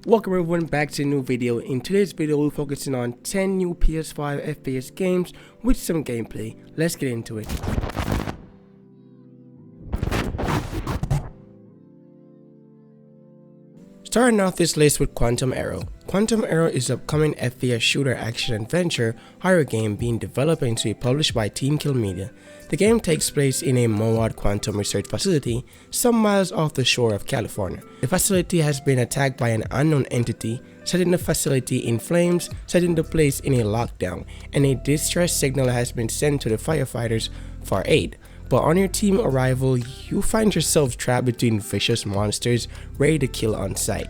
Welcome everyone back to a new video. In today's video we're focusing on 10 new PS5 FPS games with some gameplay. Let's get into it. Starting off this list with Quantum Arrow. Quantum Arrow is an upcoming FPS shooter action-adventure horror game being developed and to be published by Team Kill Media. The game takes place in a MOAD quantum research facility some miles off the shore of California. The facility has been attacked by an unknown entity, setting the facility in flames, setting the place in a lockdown, and a distress signal has been sent to the firefighters for aid. But on your team arrival, you find yourself trapped between vicious monsters ready to kill on sight.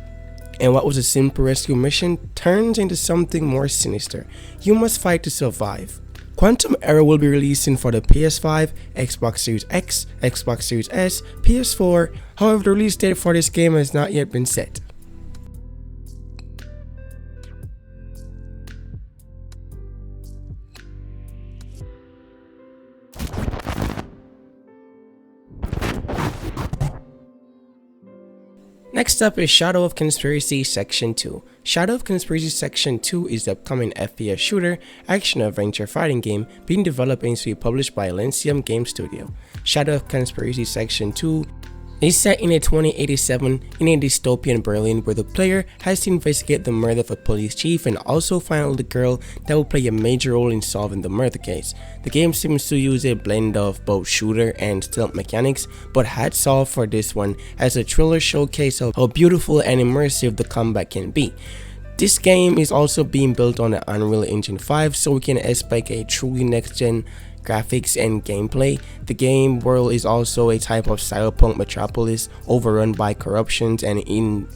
And what was a simple rescue mission turns into something more sinister. You must fight to survive. Quantum Arrow will be releasing for the PS5, Xbox Series X, Xbox Series S, PS4, however the release date for this game has not yet been set. Next up is Shadow of Conspiracy Section 2. Shadow of Conspiracy Section 2 is the upcoming FPS shooter, action-adventure fighting game being developed and to be published by Elysium Game Studio. Shadow of Conspiracy Section 2 is set in a 2087 in a dystopian Berlin where the player has to investigate the murder of a police chief and also find out the girl that will play a major role in solving the murder case. The game seems to use a blend of both shooter and stealth mechanics, but hats off for this one as a thriller showcase of how beautiful and immersive the combat can be. This game is also being built on the Unreal Engine 5, so we can expect a truly next-gen graphics and gameplay. The game world is also a type of cyberpunk metropolis overrun by corruptions and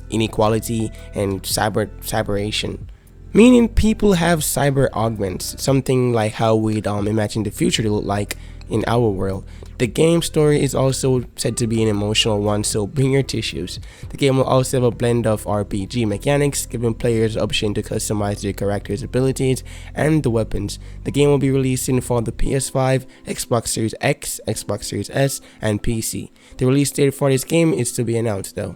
inequality and cyberation. Meaning people have cyber augments, something like how we'd imagine the future to look like in our world. The game story is also said to be an emotional one, so bring your tissues. The game will also have a blend of RPG mechanics, giving players the option to customize their character's abilities and the weapons. The game will be releasing for the PS5, Xbox Series X, Xbox Series S, and PC. The release date for this game is to be announced though.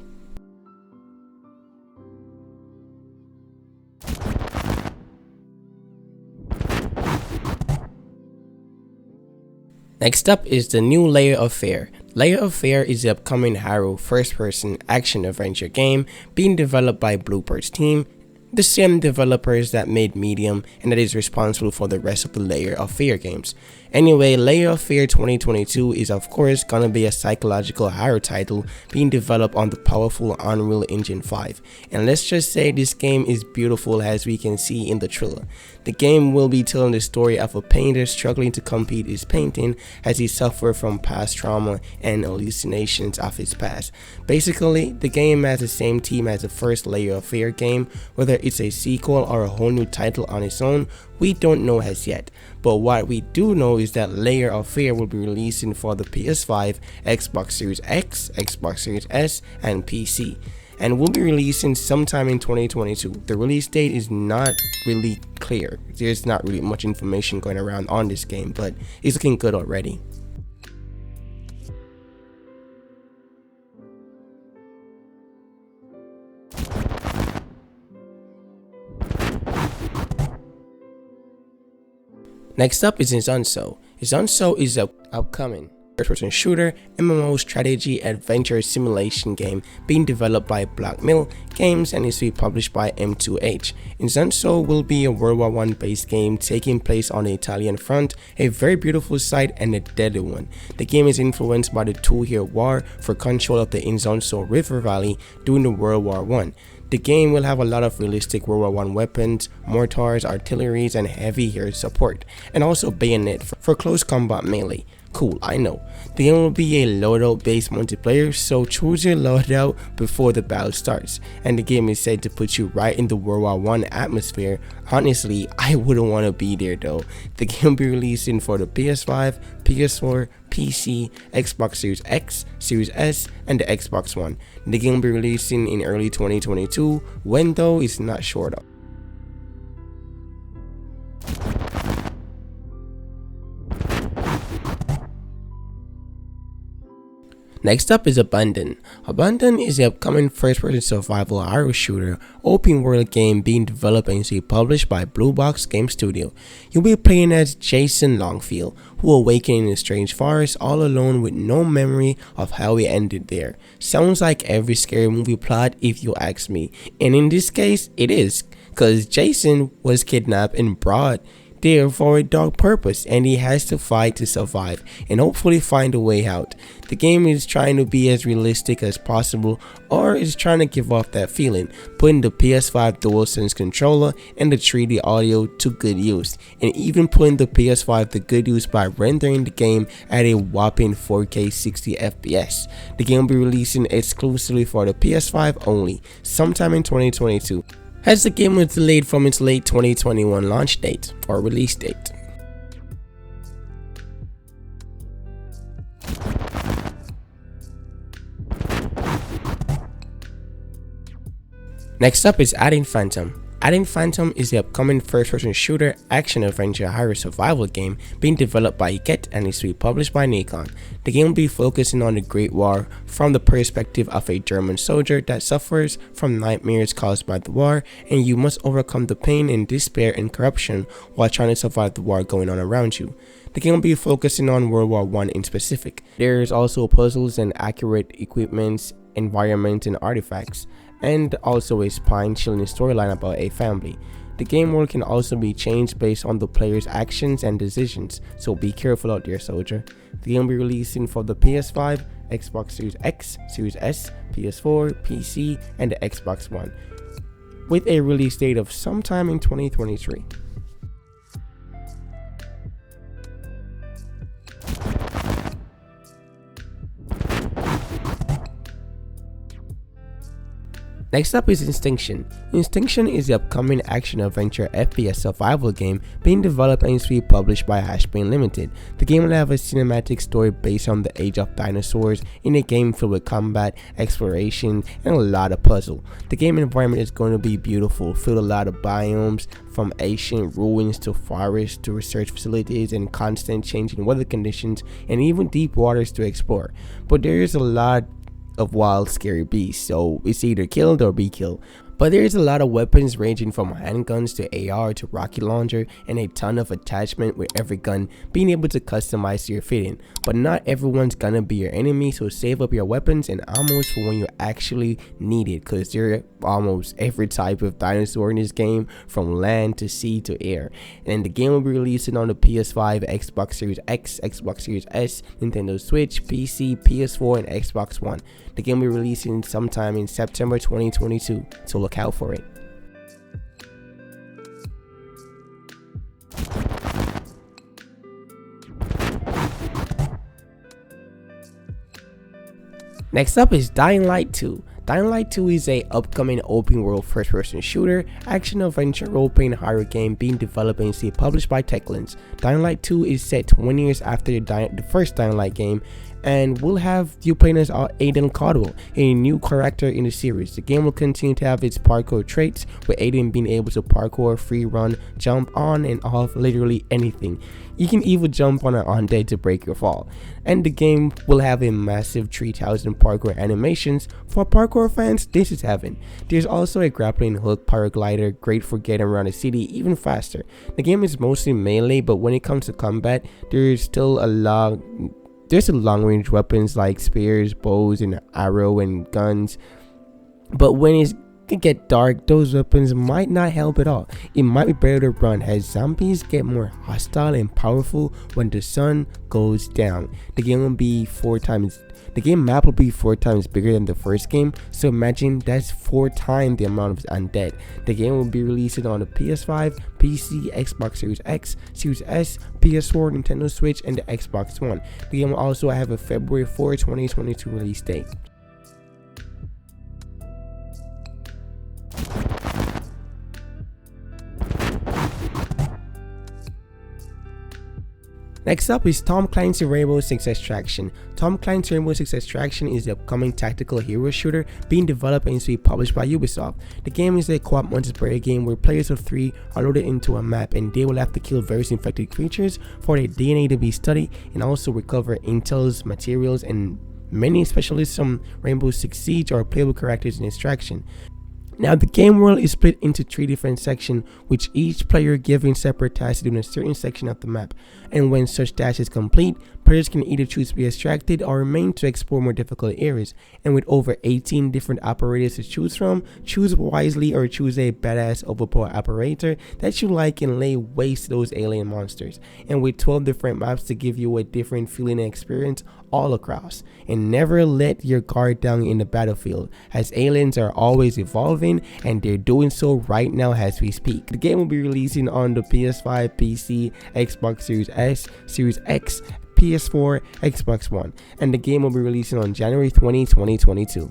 Next up is the new Layer of Fear. Layer of Fear is the upcoming horror first-person action-adventure game being developed by Bluebird's team, the same developers that made Medium and that is responsible for the rest of the Layer of Fear games. Anyway, Layer of Fear 2022 is of course gonna be a psychological horror title being developed on the powerful Unreal Engine 5. And let's just say this game is beautiful as we can see in the trailer. The game will be telling the story of a painter struggling to complete his painting as he suffers from past trauma and hallucinations of his past. Basically, the game has the same team as the first Layer of Fear game. Whether it's a sequel or a whole new title on its own, we don't know as yet. But what we do know is that Layer of Fear will be releasing for the PS5, Xbox Series X, Xbox Series S, and PC. And will be releasing sometime in 2022. The release date is not really clear. There's not really much information going around on this game, but it's looking good already. Next up is Isonzo. Isonzo is an upcoming first-person shooter, MMO strategy adventure simulation game being developed by Black Mill Games and is to be published by M2H. Isonzo will be a World War I based game taking place on the Italian front, a very beautiful sight and a deadly one. The game is influenced by the 2-year war for control of the Isonzo River Valley during the World War I. The game will have a lot of realistic World War I weapons, mortars, artilleries, and heavy air support, and also bayonet for close combat melee. Cool, I know. The game will be a loadout based multiplayer, so choose your loadout before the battle starts, and the game is said to put you right in the World War I atmosphere. Honestly, I wouldn't want to be there though. The game will be releasing for the PS5, PS4, PC, Xbox Series X, Series S, and the Xbox One. The game will be releasing in early 2022, when though is not sure though. Next up is Abandon. Abandon is the upcoming first-person survival horror shooter open world game being developed and published by Blue Box Game Studio. You'll be playing as Jason Longfield, who awakens in a strange forest all alone with no memory of how he ended there. Sounds like every scary movie plot if you ask me, and in this case it is, cause Jason was kidnapped and brought there for a dark purpose, and he has to fight to survive and hopefully find a way out. The game is trying to be as realistic as possible, or is trying to give off that feeling, putting the PS5 DualSense controller and the 3D audio to good use, and even putting the PS5 to good use by rendering the game at a whopping 4K 60 FPS. The game will be releasing exclusively for the PS5 only, sometime in 2022. As the game was delayed from its late 2021 launch date or release date. Next up is Infinitum. Infinitum is the upcoming first-person shooter action-adventure horror survival game being developed by Get and is to be published by Nikon. The game will be focusing on the Great War from the perspective of a German soldier that suffers from nightmares caused by the war, and you must overcome the pain and despair and corruption while trying to survive the war going on around you. The game will be focusing on World War I in specific. There is also puzzles and accurate equipments, environments, and artifacts, and also a spine-chilling storyline about a family. The game world can also be changed based on the player's actions and decisions, so be careful out there, soldier. The game will be releasing for the PS5, Xbox Series X, Series S, PS4, PC, and the Xbox One, with a release date of sometime in 2023. Next up is Instiniction. Instiniction is the upcoming action-adventure FPS survival game being developed and is to be published by Hashbane Limited. The game will have a cinematic story based on the Age of Dinosaurs in a game filled with combat, exploration, and a lot of puzzle. The game environment is going to be beautiful, filled with a lot of biomes, from ancient ruins to forests to research facilities and constant changing weather conditions, and even deep waters to explore. But there is a lot of wild, scary beasts, so it's either killed or be killed. But there's a lot of weapons ranging from handguns to AR to rocket launcher, and a ton of attachment with every gun being able to customize to your fitting. But not everyone's gonna be your enemy, so save up your weapons and ammo for when you actually need it, cause there are almost every type of dinosaur in this game, from land to sea to air. And the game will be releasing on the PS5, Xbox Series X, Xbox Series S, Nintendo Switch, PC, PS4, and Xbox One. The game will be releasing sometime in September 2022, so look out for it. Next up is Dying Light 2. Dying Light 2 is a upcoming open world first person shooter, action adventure role playing horror game being developed and published by Techlands. Dying Light 2 is set 20 years after the first Dying Light game, and will have you playing as Aiden Caldwell, a new character in the series. The game will continue to have its parkour traits, with Aiden being able to parkour, free run, jump on and off literally anything. You can even jump on an undead to break your fall. And the game will have a massive 3000 parkour animations. For parkour fans, this is heaven. There's also a grappling hook paraglider, great for getting around the city even faster. The game is mostly melee, but when it comes to combat, there's still there's long range weapons like spears, bows, and arrow and guns. But when it get dark, those weapons might not help at all. It might be better to run, as zombies get more hostile and powerful when the sun goes down. The game map will be 4 times bigger than the first game, so imagine that's 4 times the amount of undead. The game will be releasing on the PS5, PC, Xbox Series X, Series S, PS4, Nintendo Switch, and the Xbox One. The game will also have a February 4, 2022 release date. Next up is Tom Clancy's Rainbow Six Extraction. Tom Clancy's Rainbow Six Extraction is the upcoming tactical hero shooter being developed and to be published by Ubisoft. The game is a co-op multiplayer game where players of 3 are loaded into a map, and they will have to kill various infected creatures for their DNA to be studied, and also recover intels, materials, and Many specialists from Rainbow Six Siege are playable characters in Extraction. Now, the game world is split into 3 different sections, with each player given separate tasks to do in a certain section of the map. And when such task is complete, players can either choose to be extracted or remain to explore more difficult areas. And with over 18 different operators to choose from, choose wisely or choose a badass overpowered operator that you like and lay waste to those alien monsters. And with 12 different maps to give you a different feeling and experience all across. And never let your guard down in the battlefield, as aliens are always evolving, and they're doing so right now as we speak. The game will be releasing on the PS5, PC, Xbox Series S, Series X, PS4, Xbox One, and the game will be releasing on January 20, 2022.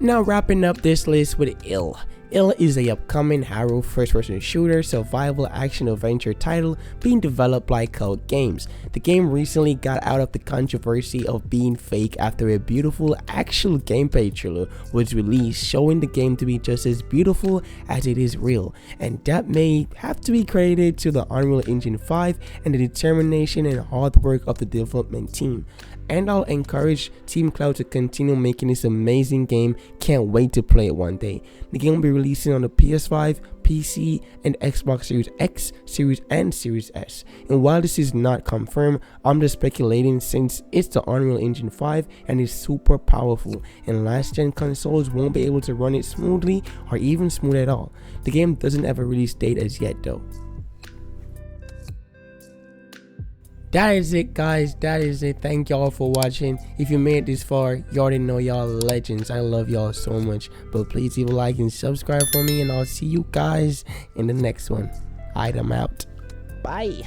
Now wrapping up this list with Ill. Ill is a upcoming horror first-person shooter survival action adventure title being developed by Code Games. The game recently got out of the controversy of being fake after a beautiful actual gameplay trailer was released showing the game to be just as beautiful as it is real, and that may have to be credited to the Unreal Engine 5 and the determination and hard work of the development team. And I'll encourage Team Cloud to continue making this amazing game. Can't wait to play it one day. The game will be releasing on the PS5, PC, and Xbox Series X, Series and Series S. And while this is not confirmed, I'm just speculating since it's the Unreal Engine 5 and it's super powerful, and last gen consoles won't be able to run it smoothly or even smooth at all. The game doesn't have a release date as yet though. That is it, guys. That is it. Thank y'all for watching. If you made it this far, you already know y'all legends. I love y'all so much. But please leave a like and subscribe for me, and I'll see you guys in the next one. I'm out. Bye.